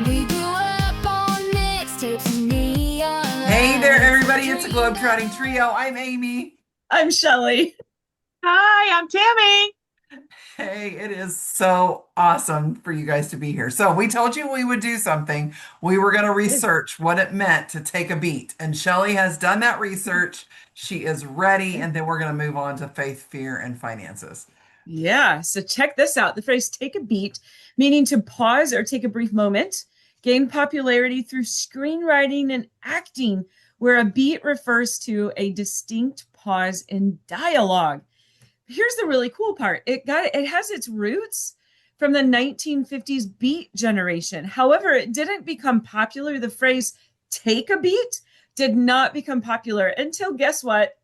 We grew up on mixtapes and neon Hey there, lights. everybody. It's a Globetrotting Trio. I'm Amy. I'm Shelley. Hi, I'm Tammy. Hey, it is so awesome for you guys to be here. So, we told you we would do something. We were going to research what it meant to take a beat. And Shelley has done that research. She is ready. And then we're going to move on to faith, fear, and finances. Yeah, so check this out. The phrase take a beat, meaning to pause or take a brief moment, gained popularity through screenwriting and acting, where a beat refers to a distinct pause in dialogue. Here's the really cool part. It has its roots from the 1950s beat generation. However, it didn't become popular. The phrase take a beat did not become popular until, guess what?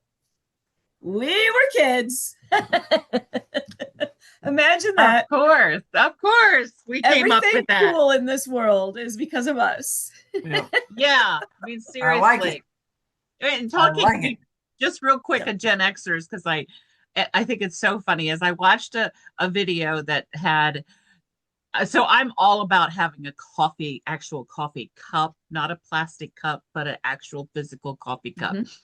We were kids. Imagine that. Of course, we came up Everything with that. cool in this world is because of us. Yep. Yeah, I mean I like it. seriously. And I like it. just real quick, Yeah. a Gen Xers, because I think it's so funny. As I watched a video that had, so I'm all about having a actual coffee cup, not a plastic cup, but an actual physical coffee cup. Mhm.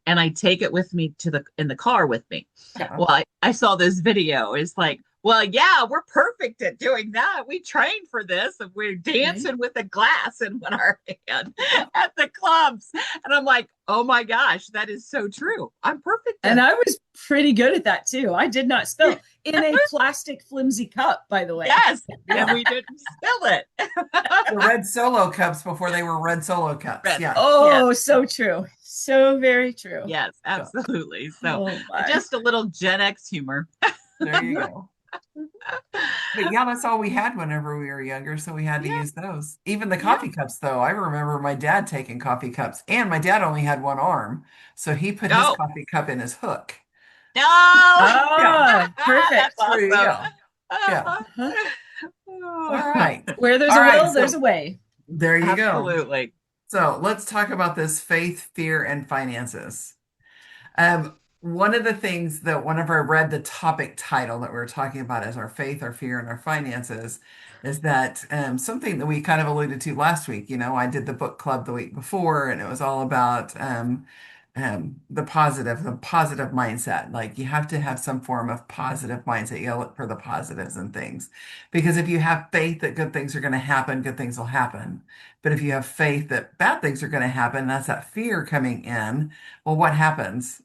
And I take it with me in the car with me. Yeah. Well, I saw this video. It's like, well, yeah, we're perfect at doing that. We trained for this, and we're dancing with a glass in our hand at the clubs. And I'm like, oh my gosh, that is so true. I'm perfect And at I was pretty good at that too. I did not spill in a plastic flimsy cup, by the way. Yes, Yeah. and we didn't spill it. The red Solo cups before they were red Solo cups. Red. Yeah. Oh, so true. So very true. Yes, absolutely. So Oh my. just a little Gen X humor. There you go. But yeah, that's all we had whenever we were younger, so we had to Yeah, use those. Even the yeah. coffee cups, though, I remember my dad taking coffee cups, and my dad only had one arm, so he put his No, coffee cup in his hook. no. Yeah, Ah, That's perfect. there you awesome. go. Yeah. Huh? All right. Where there's All a right. will, there's a way. There you go. Absolutely. So let's talk about this faith, fear, and finances. One of the things that whenever I read the topic title that we were talking about as our faith, our fear, and our finances, is that something that we kind of alluded to last week. You know, I did the book club the week before, and it was all about the positive mindset. Like you have to have some form of positive mindset. You gotta look for the positives and things. Because if you have faith that good things are going to happen, good things will happen. But if you have faith that bad things are going to happen, that's that fear coming in. Well, what happens?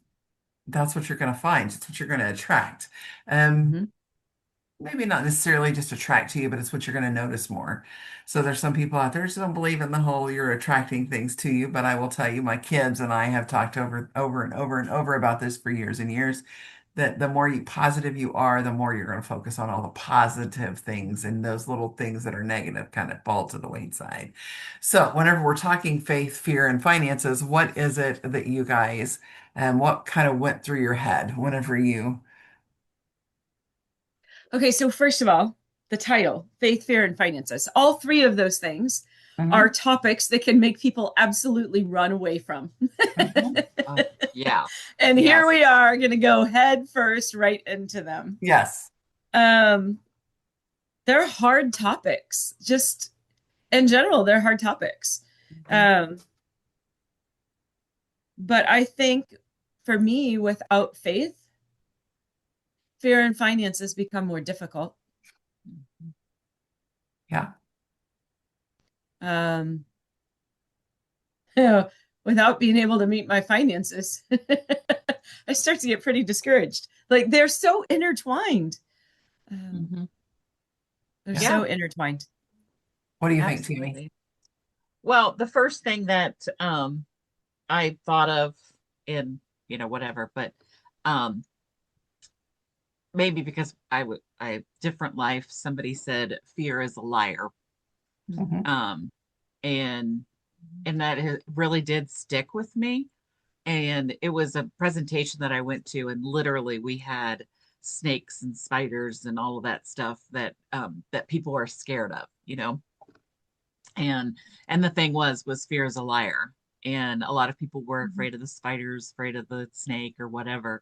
That's what you're going to find. It's what you're going to attract. Um, Mhm. Maybe not necessarily just attract to you, but it's what you're going to notice more. So there's some people out there who don't believe in the whole you're attracting things to you, but I will tell you, my kids and I have talked over and over and over about this for years and years. That the more positive you are, the more you're going to focus on all the positive things, and those little things that are negative kind of fall to the wayside. So whenever we're talking faith, fear, and finances, what is it that you guys and what kind of went through your head whenever you? Okay, so first of all, the title, faith, fear, and finances. All three of those things are Mhm, topics that can make people absolutely run away from. mhm. Oh, yeah. And here Yes. we are going to go head first right into them. Yes. Um, they're hard topics. Just in general, they're hard topics. Mhm. Um, but I think for me, without faith, fear and finances become more difficult. Yeah. Um, you know, without being able to meet my finances, I start to get pretty discouraged. Like they're so intertwined. Um, Mhm. they're Yeah. Yeah, so intertwined. What do you think, Tammy? absolutely. Well, the first thing that I thought of in, whatever, but um maybe because I different life, somebody said fear is a liar. Mhm. Um and that really did stick with me. And it was a presentation that I went to, and literally we had snakes and spiders and all of that stuff that people are scared of, and the thing was fear is a liar. And a lot of people were Mhm. afraid of the spiders, afraid of the snake or whatever.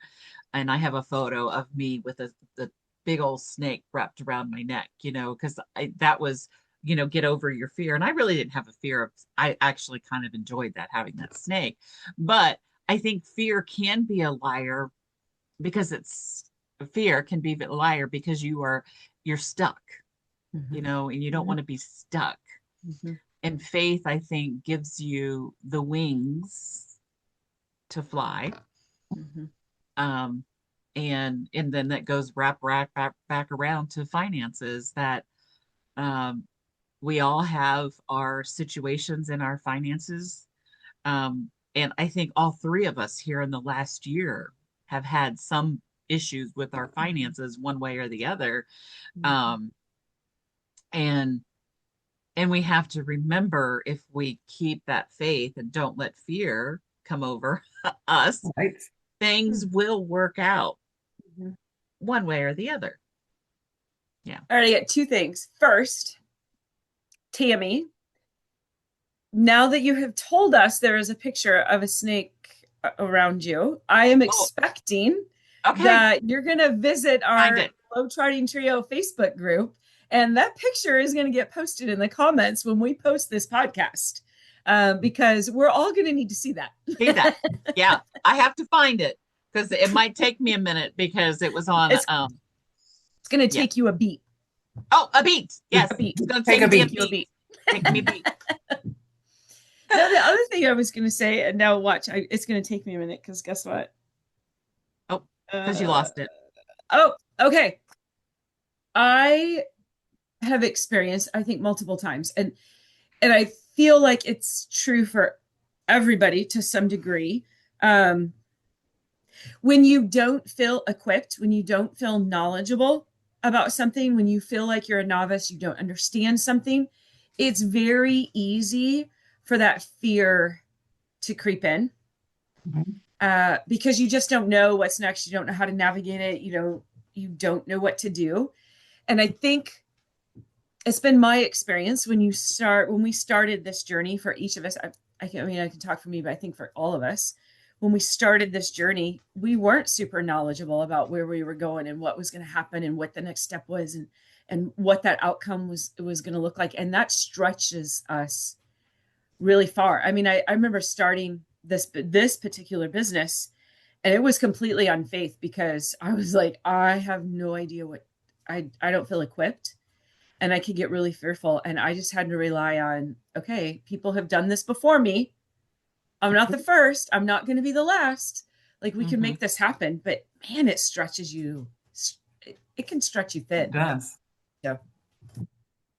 And I have a photo of me with the big old snake wrapped around my neck, because that was get over your fear. And I really didn't have a fear of, I actually kind of enjoyed that, having that snake. But I think fear can be a liar, because fear can be a liar because you're stuck, and you don't want to be stuck. And faith, I think, gives you the wings to fly. Um, and then that goes back around to finances, that we all have our situations in our finances. And I think all three of us here in the last year have had some issues with our finances one way or the other. Um, and and we have to remember, if we keep that faith and don't let fear come over us, Right. things will work out one way or the other. Yeah. All right, I got two things. First, Tammy, now that you have told us there is a picture of a snake around you, I am expecting Okay. that you're going to visit Find our it. Globe Trotting Trio Facebook group, and that picture is going to get posted in the comments when we post this podcast, because we're all going to need to see that. See that? Yeah, I have to find it, because it might take me a minute, because it was on. It's going to take you a beat. Oh, a beat. Yes, A beat. it's going to Take take a me beat. a beat. Take me a beat. Now, the other thing I was going to say, and now watch, it's going to take me a minute, because guess what? Oh, because you lost it. Oh, okay. I have experienced, I think, multiple times, and I feel like it's true for everybody to some degree. When you don't feel equipped, when you don't feel knowledgeable about something, when you feel like you're a novice, you don't understand something, it's very easy for that fear to creep in, because you just don't know what's next. You don't know how to navigate it. You don't know what to do. And I think it's been my experience when we started this journey for each of us. I can talk for me, but I think for all of us, when we started this journey, we weren't super knowledgeable about where we were going and what was going to happen and what the next step was, and what that outcome was going to look like. And that stretches us really far. I mean, I remember starting this particular business, and it was completely on faith, because I was like, I have no idea I don't feel equipped, and I could get really fearful. And I just had to rely on, okay, people have done this before me. I'm not the first. I'm not going to be the last. Like, we can make this happen. But man, it stretches you. It can stretch you thin. It does. Yeah.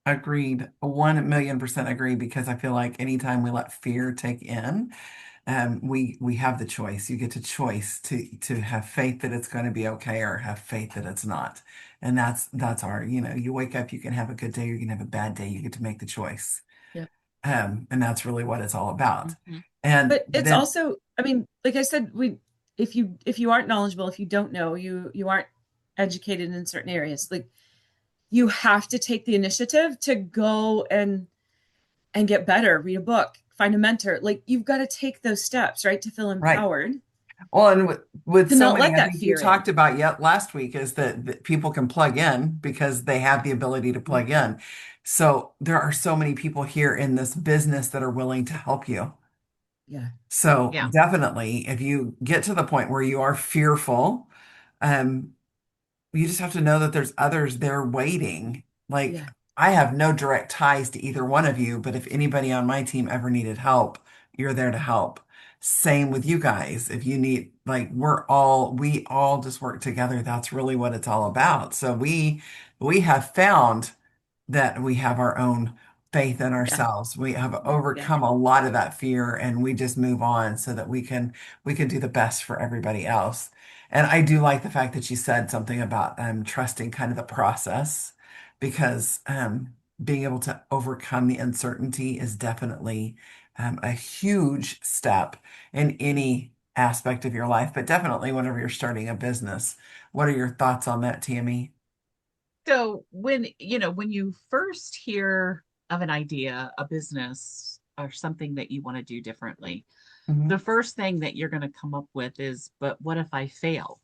Agreed. 1,000,000% agree, because I feel like anytime we let fear take in, we have the choice. You get to choice to have faith that it's going to be okay, or have faith that it's not. And that's our, you wake up, you can have a good day, or you can have a bad day. You get to make the choice. Yeah. And that's really what it's all about. And But it's then, also, I mean, like I said, if you aren't knowledgeable, if you don't know, you aren't educated in certain areas, like, you have to take the initiative to go and get better, read a book, find a mentor. Like, you've got to take those steps, right, to feel right. empowered. Well, and with To so not many, let I that think you fear talked about yet last week, is that people can plug in because they have the ability to plug in. So there are so many people here in this business that are willing to help you. Yeah. So Yeah. definitely, if you get to the point where you are fearful, you just have to know that there's others there waiting. Like, Yeah. I have no direct ties to either one of you, but if anybody on my team ever needed help, you're there to help. Same with you guys. If you need, like, we all just work together. That's really what it's all about. So we have found that we have our own faith in ourselves. We have overcome a lot of that fear, and we just move on so that we can do the best for everybody else. And I do like the fact that you said something about trusting kind of the process, because being able to overcome the uncertainty is definitely a huge step in any aspect of your life, but definitely whenever you're starting a business. What are your thoughts on that, Tammy? So when you first hear of an idea, a business, or something that you want to do differently, Mhm. the first thing that you're going to come up with is, but what if I fail?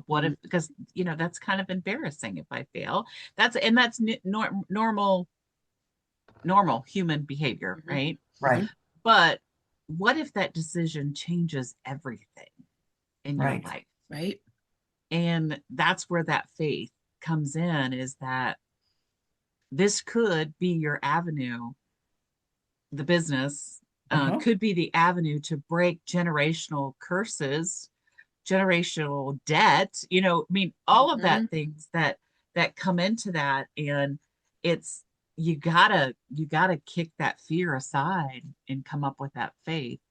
What if, because that's kind of embarrassing if I fail. That's normal normal human behavior, Mhm. right? Right. But what if that decision changes everything in your Right. life? Right. And that's where that faith comes in, is that this could be your avenue. The business Uh-huh. could be the avenue to break generational curses, generational debt, I mean, all of that Mhm. things that come into that. And it's, you gotta kick that fear aside and come up with that faith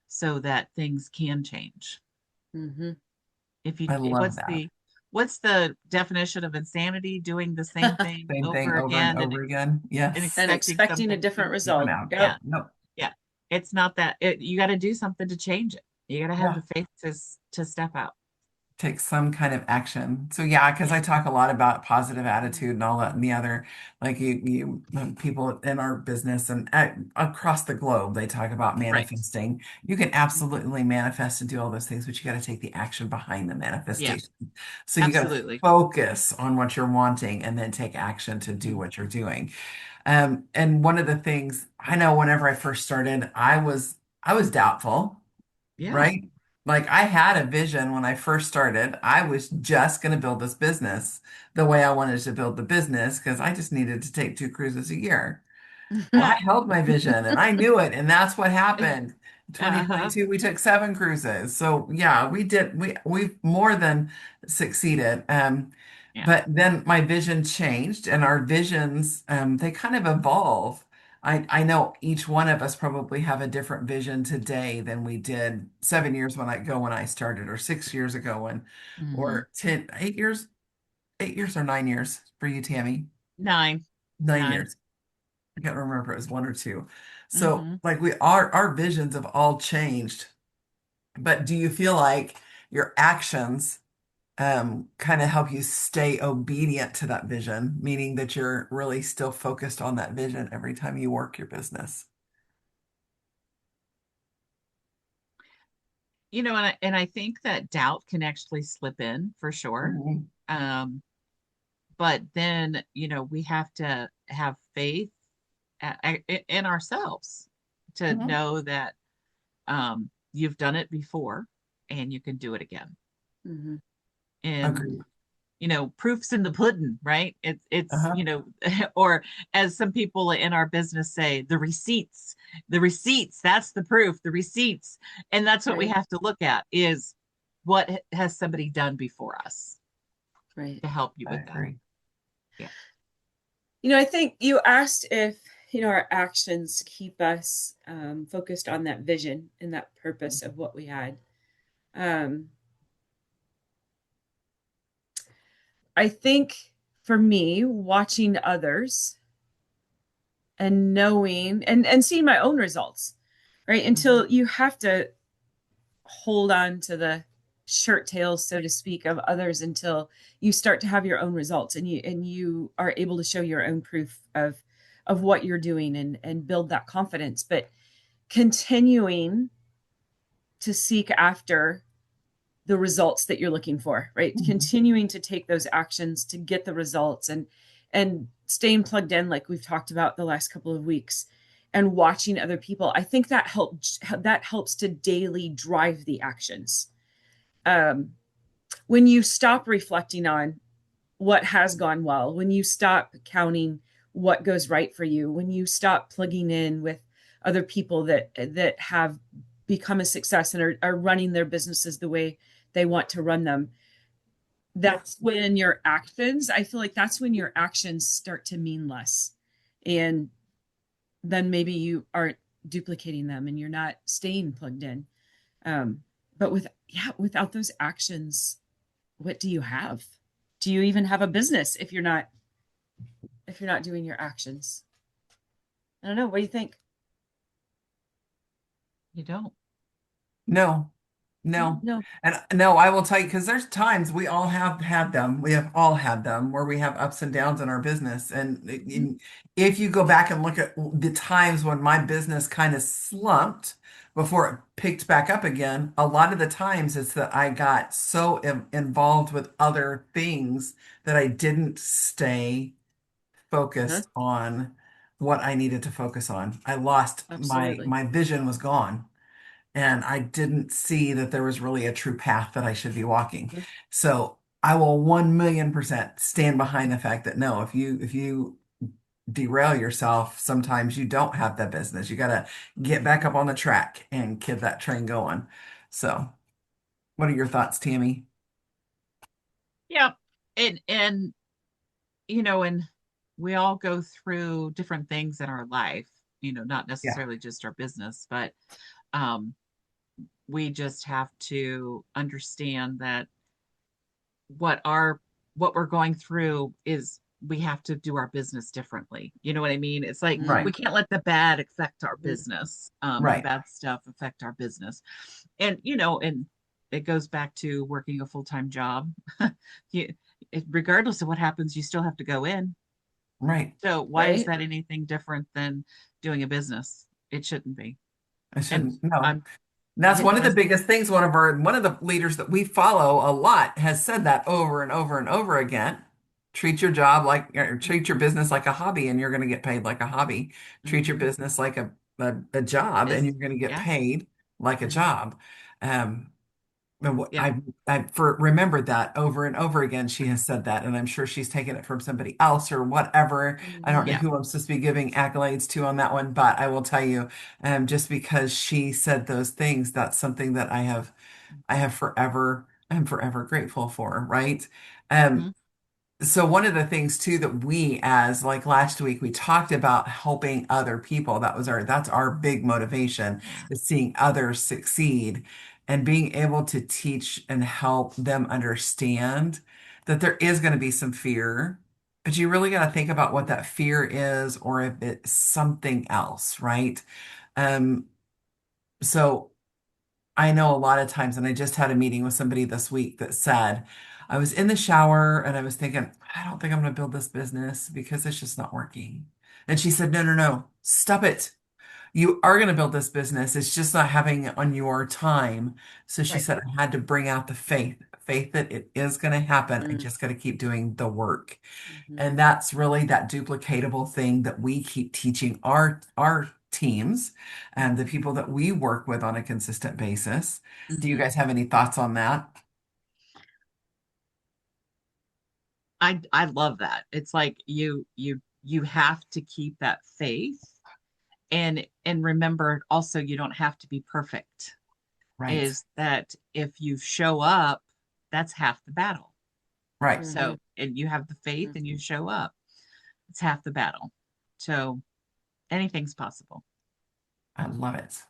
so that things can change. Mhm. If you I love that. what's the definition of insanity? Doing the same thing Same thing over over and again over again. and Yes. And expecting expecting a something different Different result. outcome. Yep. yeah, Nope. yeah. It's not that you got to do something to change it. You got to have Yeah. the faith to step out. Take some kind of action. So yeah, because Yeah. I talk a lot about positive attitude and all that and the other, like people in our business and across the globe, they talk about Right. manifesting. You can Mhm. absolutely manifest and do all those things, but you got to take the action behind the Yeah, manifestation. So you got to absolutely. focus on what you're wanting and then take action to do Mhm. what you're doing. And one of the things I know whenever I first started, I was doubtful, Yeah. right? Like I had a vision when I first started. I was just going to build this business the way I wanted to build the business because I just needed to take 2 cruises a year. Well, I held my vision and I knew it, and that's what happened. Uh-huh. 2022, we took 7 cruises. So yeah, we've more than succeeded. Yeah. But then my vision changed and our visions, they kind of evolve. I know each one of us probably have a different vision today than we did 7 years when I started, or 6 years ago Hmm. or 10, 8 years, 8 years or 9 years for you, Tammy. Nine. 9 years. Nine. I can't remember if it was 1 or 2. So Hmm. like our visions have all changed. But do you feel like your actions kind of help you stay obedient to that vision, meaning that you're really still focused on that vision every time you work your business? And I think that doubt can actually slip in for sure. Mhm. Um, but then, we have to have faith in ourselves to Mhm. know that you've done it before and you can do it again. Mhm. And Agreed. proofs in the pudding, right? It's Uh-huh. or as some people in our business say, the receipts, that's the proof, the receipts. And that's what we Right. have to look at, is what has somebody done before us Right. to help you I with that. agree. Yeah. I think you asked if, our actions keep us focused on that vision and that purpose of what we had. Um, I think for me, watching others and knowing and seeing my own results, right? Mhm. Until you have to hold on to the shirt tails, so to speak, of others until you start to have your own results and you are able to show your own proof of what you're doing and build that confidence. But continuing to seek after the results that you're looking for, right? Mhm. Continuing to take those actions to get the results and staying plugged in, like we've talked about the last couple of weeks, and watching other people. I think that helps to daily drive the actions. Um, when you stop reflecting on what has gone well, when you stop counting what goes right for you, when you stop plugging in with other people that have become a success and are running their businesses the way they want to run them, that's when your actions, I feel like that's when your actions start to mean less. And then maybe you aren't duplicating them and you're not staying plugged in. But without those actions, what do you have? Do you even have a business if you're not doing your actions? I don't know. What do you think? You don't. No. No. No. And no, I will tell you, because there's times we all have had them. We have all had them where we have ups and downs in our business. And Mhm. if you go back and look at the times when my business kind of slumped before it picked back up again, a lot of the times it's that I got so involved with other things that I didn't stay Uh-huh. focused on what I needed to focus on. I lost Absolutely. my vision was gone, and I didn't see that there was really a true path that I should be walking. Mhm. So I will 1,000,000% stand behind the fact that no, if you derail yourself, sometimes you don't have that business. You got to get back up on the track and keep that train going. So, what are your thoughts, Tammy? Yeah. And and we all go through different things in our life, not Yeah, necessarily just our business, but um we just have to understand that what our what we're going through is we have to do our business differently. You know what I mean? It's like right, we can't let the bad affect our business, the right. bad stuff affect our business. And and it goes back to working a full-time job. you, Regardless of what happens, you still have to go in. Right. So why is Right. that anything different than doing a business? It shouldn't be. I And shouldn't, no. I'm That's hitting one of the my biggest things. One of the leaders that we follow a lot has said that over and over and over again. Treat your job like, or treat your business like a hobby, and you're going to get paid like a hobby. Treat your Mhm. business like a job, and you're Business. going to get Yeah. paid like a Mhm. job. Um, and what Yeah. I for remembered that over and over again. She has said that, and I'm sure she's taken it from somebody else or whatever. I don't know Mhm. Yeah. who I'm supposed to be giving accolades to on that one, but I will tell you, just because she said those things, that's something that I'm forever grateful for, right? Um, Mhm. so one of the things too that we as like last week we talked about helping other people. That's our big motivation Yeah. is seeing others succeed and being able to teach and help them understand that there is going to be some fear, but you really got to think about what that fear is or if it's something else, right? Um, so I know a lot of times, and I just had a meeting with somebody this week that said, I was in the shower and I was thinking, I don't think I'm going to build this business because it's just not working. And she said, no, no, no, stop it. You are going to build this business. It's just not having it on your time. So she Right. said, I had to bring out the faith that it is going to happen. I Mm. just got to keep doing the work. Mhm. And that's really that duplicatable thing that we keep teaching our teams and the people that we work with on a consistent basis. Do you Mhm. guys have any thoughts on that? I love that. It's like you have to keep that faith, and remember also you don't have to be perfect. Right. Is that if you show up, that's half the battle. Right. So, Mhm. and you have the faith and you Mhm. show up, it's half the battle. So anything's possible. I love it.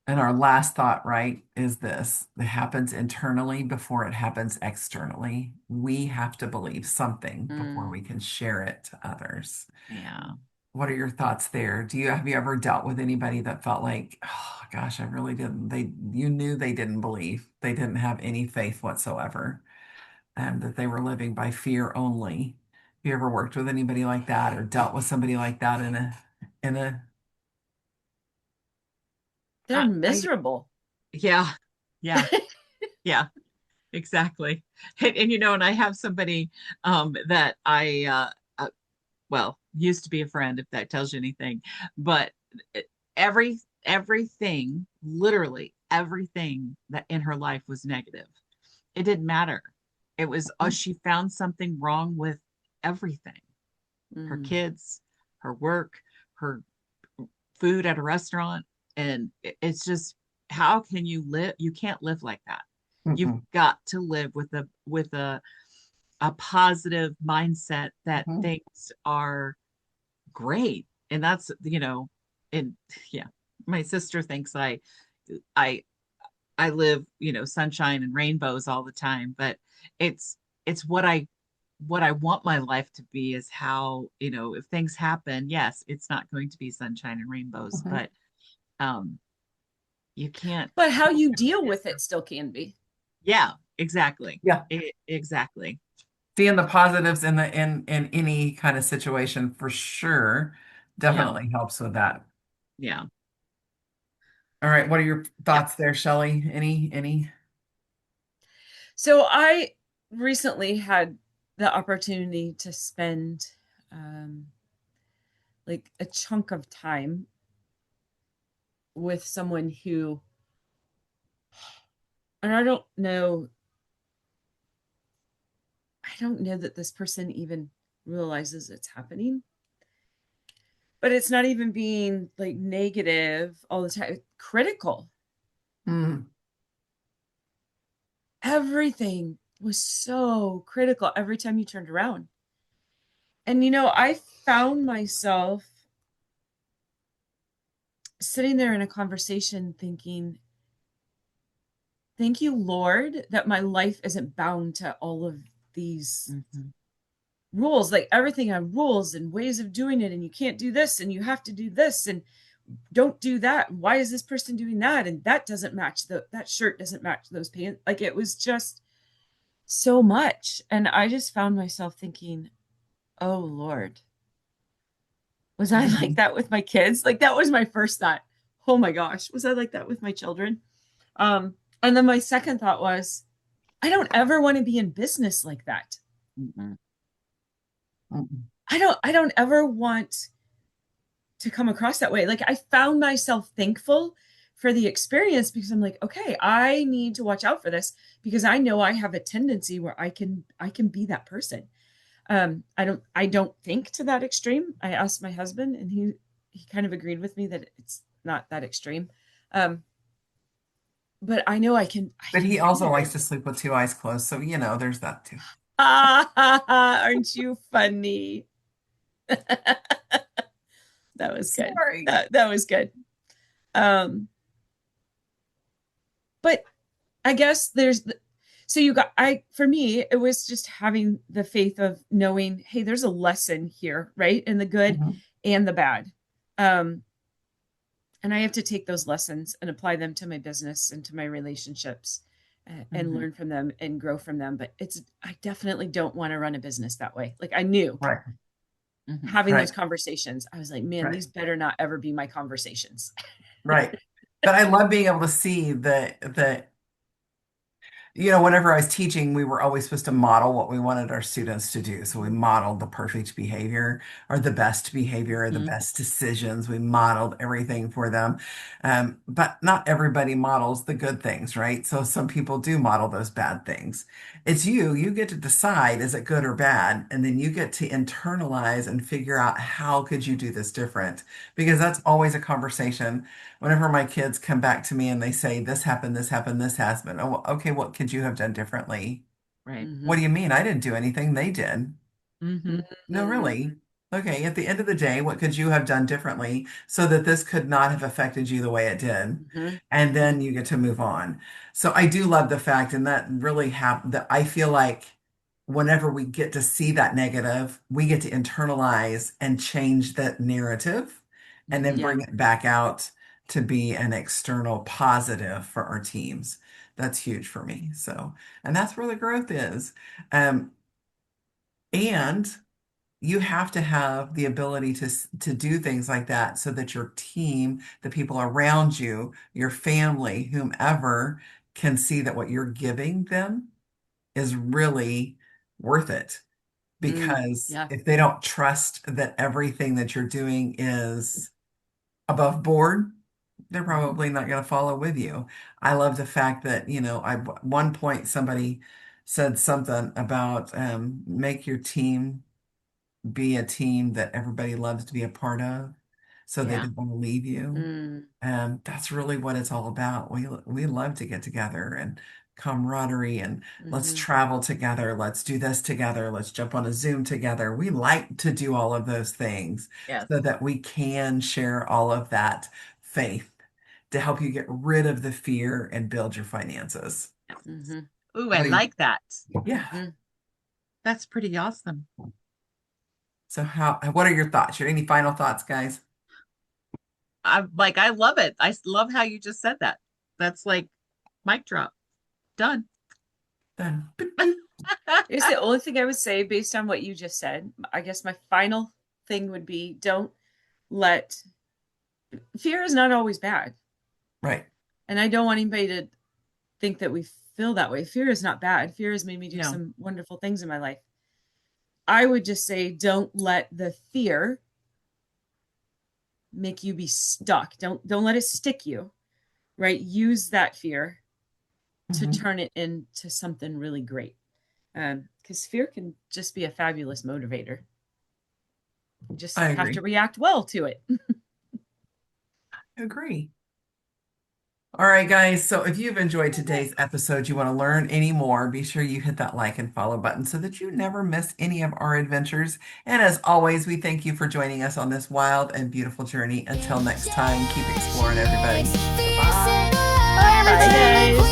And our last thought, right, is this. It happens internally before it happens externally. We have to believe something before we Mm. can share it to others. Yeah. What are your thoughts there? Have you ever dealt with anybody that felt like, oh gosh, I really didn't, you knew they didn't believe, they didn't have any faith whatsoever, and that they were living by fear only. Have you ever worked with anybody like that or dealt with somebody like that in a, They're I miserable. yeah. Yeah. Yeah. Exactly. And I have somebody that well, used to be a friend, if that tells you anything. But everything, literally everything that in her life was negative. It didn't matter. It was, she found something wrong with everything. Her Mm. kids, her work, her food at a restaurant. And it's just, how can you live? You can't live like that. You've mm-mm, got to live with a positive mindset that mhm, things are great. And that's, and yeah, my sister thinks I I live, sunshine and rainbows all the time, but it's it's what I want my life to be is how, if things happen, yes, it's not going to be sunshine and rainbows, mhm. but um you can't But how you deal with it still can be. yeah, exactly. Yeah. Exactly. Seeing the positives in any kind of situation for sure Yeah. definitely helps with that. Yeah. All right, what are your Yep. thoughts there, Shelley? Any? So I recently had the opportunity to spend um, like a chunk of time with someone who, and I don't know that this person even realizes it's happening, but it's not even being like negative all the time, critical. Mm. Everything was so critical every time you turned around. And, I found myself sitting there in a conversation thinking, thank you, Lord, that my life isn't bound to all of these rules. Like everything had rules and ways of doing it. And you can't do this and you have to do this and don't do that. Why is this person doing that? And that doesn't match that shirt doesn't match those pants. Like it was just so much. And I just found myself thinking, oh Lord, was I like that with my kids? Like that was my first thought. Oh my gosh, was I like that with my children? And then my second thought was, I don't ever want to be in business like that. Mm-mm. Mm-mm. I don't ever want to come across that way. Like I found myself thankful for the experience because I'm like, okay, I need to watch out for this because I know I have a tendency where I can be that person. I don't think to that extreme. I asked my husband and he kind of agreed with me that it's not that extreme. But I know I can But he be also there. likes to sleep with two eyes closed. So, there's that too. Aren't you funny? That was good. Sorry. That was good. But I guess so for me, it was just having the faith of knowing, hey, there's a lesson here, right? In the good Mhm. and the bad. And I have to take those lessons and apply them to my business and to my relationships and learn from them and grow from them. But I definitely don't want to run a business that way. Like I knew Right. having Right. those conversations, I was like, man, Right. these better not ever be my conversations. Right. But I love being able to see whenever I was teaching, we were always supposed to model what we wanted our students to do. So we modeled the perfect behavior or the best behavior or the best decisions. We modeled everything for them. But not everybody models the good things, right? So some people do model those bad things. It's you get to decide, is it good or bad? And then you get to internalize and figure out how could you do this different? Because that's always a conversation whenever my kids come back to me and they say, this happened, this happened, this has been, oh, okay, what could you have done differently? Right. What do you mean? I didn't do anything. They did. Mm-hmm. No, really. Okay, at the end of the day, what could you have done differently so that this could not have affected you the way it did? And then you get to move on. So I do love the fact, and that really that I feel like whenever we get to see that negative, we get to internalize and change that narrative and then Yeah. bring it back out to be an external positive for our teams. That's huge for me. So, and that's where the growth is. Um, and you have to have the ability to do things like that so that your team, the people around you, your family, whomever can see that what you're giving them is really worth it. Because Yeah. if they don't trust that everything that you're doing is above board, they're probably not going to follow with you. I love the fact that, at one point somebody said something about make your team be a team that everybody loves to be a part of so they Yeah. don't want to leave you. And that's really what it's all about. We love to get together and camaraderie and let's travel together. Let's do this together. Let's jump on a Zoom together. We like to do all of those things Yes. so that we can share all of that faith to help you get rid of the fear and build your finances. Ooh, I like that. Yeah. That's pretty awesome. So what are your thoughts? Any final thoughts, guys? I love it. I love how you just said that. That's like mic drop. Done. Done. Here's the only thing I would say based on what you just said. I guess my final thing would be don't let fear is not always bad. Right. And I don't want anybody to think that we feel that way. Fear is not bad. Fear has made me do some wonderful things in my life. I would just say don't let the fear make you be stuck. Don't let it stick you, right? Use that fear to Mhm. turn it into something really great. Because fear can just be a fabulous motivator. You just I have to agree. react well to it. I agree. All right, guys. So if you've enjoyed today's episode, you want to learn any more, be sure you hit that like and follow button so that you never miss any of our adventures. And as always, we thank you for joining us on this wild and beautiful journey. Until next time, keep exploring, everybody. Fierce Bye. and Bye, alive. guys.